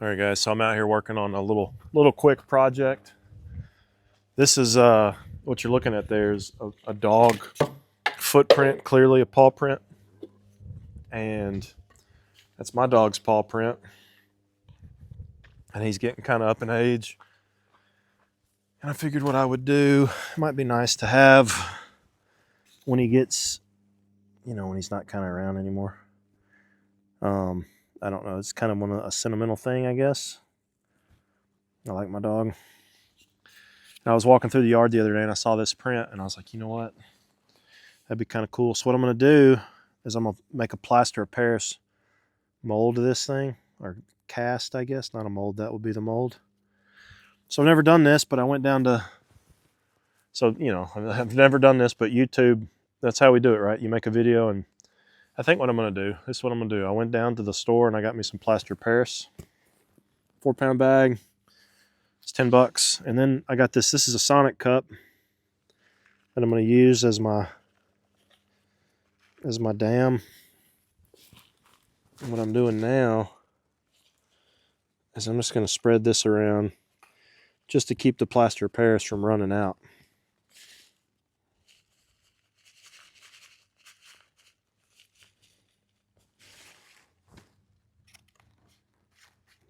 All right, guys, so I'm out here working on a little quick project. This is what you're looking at there is a dog footprint, clearly a paw print, and that's my dog's paw print. And he's getting kind of up in age. And I figured what I would do, it might be nice to have when he gets, when he's not kind of around anymore. I don't know, it's kind of a sentimental thing, I guess. I like my dog. And I was walking through the yard the other day and I saw this print and I was like, you know what? That'd be kind of cool. So what I'm going to do is I'm going to make a plaster of Paris mold of this thing, or cast, I guess. Not a mold, that would be the mold. So I've never done this, but I went down to, I've never done this, but YouTube, that's how we do it, right? You make a video, and I think what I'm going to do, this is what I'm going to do. I went down to the store and I got me some plaster of Paris, 4-pound bag. It's $10. And then I got this is a Sonic cup that I'm going to use as my dam. And what I'm doing now is I'm just going to spread this around just to keep the plaster of Paris from running out.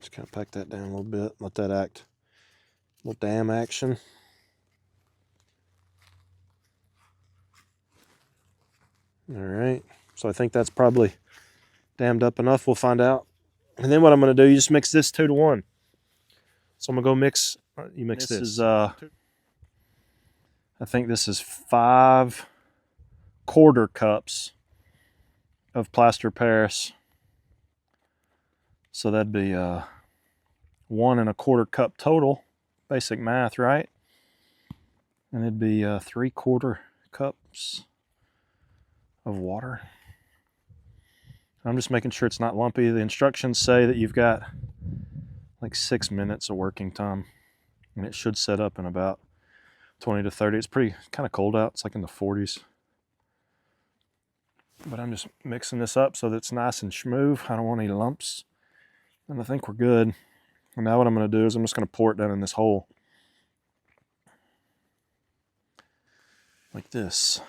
Just kind of pack that down a little bit, let that act, a little dam action. All right, so I think that's probably dammed up enough. We'll find out. And then what I'm going to do, you just mix this 2 to 1. So I'm going to go mix, you mix this. I think this is 5 quarter cups of plaster Paris. So that'd be 1 1/4 cup total. Basic math, right? And it'd be 3/4 cups of water. I'm just making sure it's not lumpy. The instructions say that you've got like 6 minutes of working time, and it should set up in about 20 to 30. It's pretty kind of cold out. It's like in the 40s. But I'm just mixing this up so that it's nice and smooth. I don't want any lumps. And I think we're good. And now what I'm going to do is I'm just going to pour it down in this hole. Like this.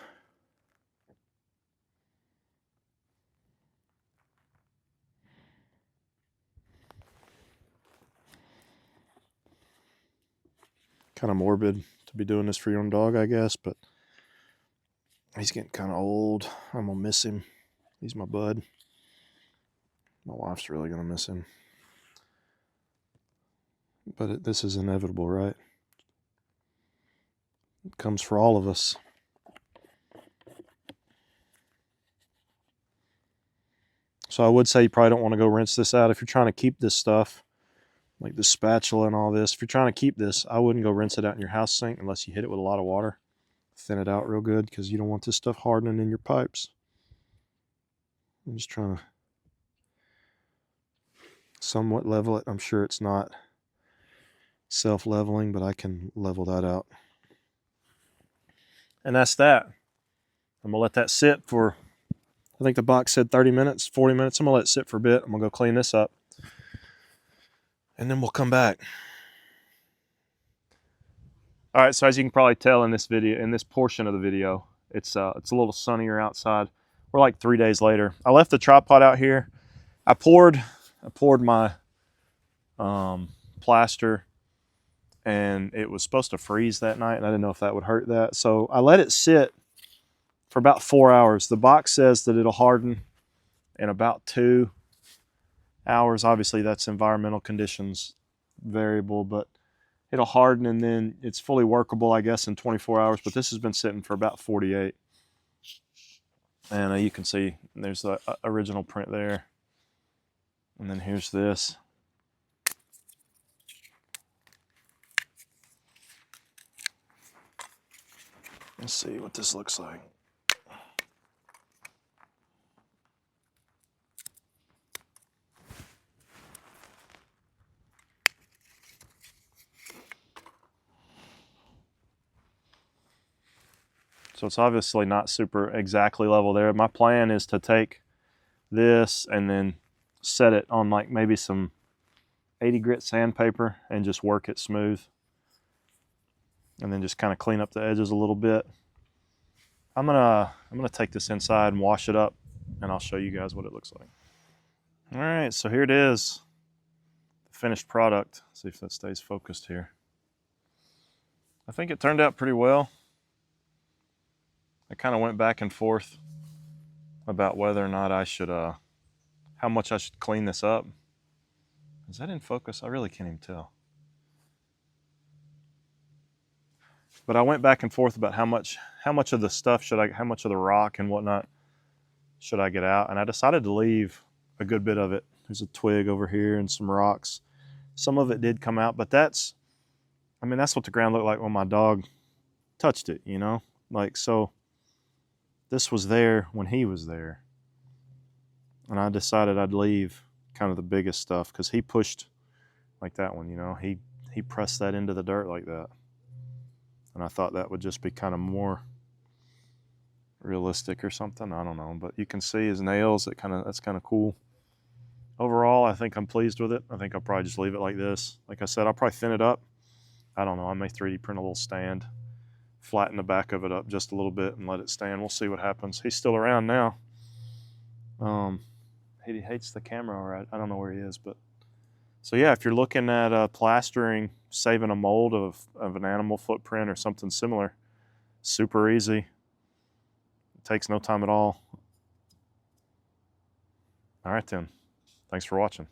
Kind of morbid to be doing this for your own dog, I guess, but he's getting kind of old. I'm going to miss him. He's my bud. My wife's really going to miss him. But this is inevitable, right? It comes for all of us. So I would say you probably don't want to go rinse this out. If you're trying to keep this stuff, like the spatula and all this, if you're trying to keep this, I wouldn't go rinse it out in your house sink unless you hit it with a lot of water. Thin it out real good because you don't want this stuff hardening in your pipes. I'm just trying to somewhat level it. I'm sure it's not self-leveling, but I can level that out. And that's that. I'm going to let that sit for, I think the box said 30 minutes, 40 minutes. I'm going to let it sit for a bit. I'm going to go clean this up. And then we'll come back. All right, so as you can probably tell in this video, in this portion of the video, it's a little sunnier outside. We're like 3 days later. I left the tripod out here. I poured my plaster, and it was supposed to freeze that night, and I didn't know if that would hurt that. So I let it sit for about 4 hours. The box says that it'll harden in about 2 hours. Obviously, that's environmental conditions variable, but it'll harden and then it's fully workable, I guess, in 24 hours. But this has been sitting for about 48. And you can see there's the original print there. And then here's this. Let's see what this looks like. So it's obviously not super exactly level there. My plan is to take this and then set it on like maybe some 80 grit sandpaper and just work it smooth. And then just kind of clean up the edges a little bit. I'm gonna take this inside and wash it up, and I'll show you guys what it looks like. All right, so here it is, the finished product. Let's see if that stays focused here. I think it turned out pretty well. I kind of went back and forth about whether or not I should, how much I should clean this up. Is that in focus? I really can't even tell. But I went back and forth about how much of the stuff how much of the rock and whatnot should I get out, and I decided to leave a good bit of it. There's a twig over here and some rocks. Some of it did come out, but that's what the ground looked like when my dog touched it, you know? Like, so this was there when he was there. And I decided I'd leave kind of the biggest stuff because he pushed like that one, you know? He pressed that into the dirt like that. And I thought that would just be kind of more realistic or something. I don't know, but you can see his nails. That's kind of cool. Overall, I think I'm pleased with it. I think I'll probably just leave it like this. Like I said, I'll probably thin it up. I don't know. I may 3D print a little stand, flatten the back of it up just a little bit and let it stand. We'll see what happens. He's still around now. He hates the camera, right? I don't know where he is, but so yeah, if you're looking at plastering, saving a mold of an animal footprint or something similar, super easy. It takes no time at all. All right then. Thanks for watching.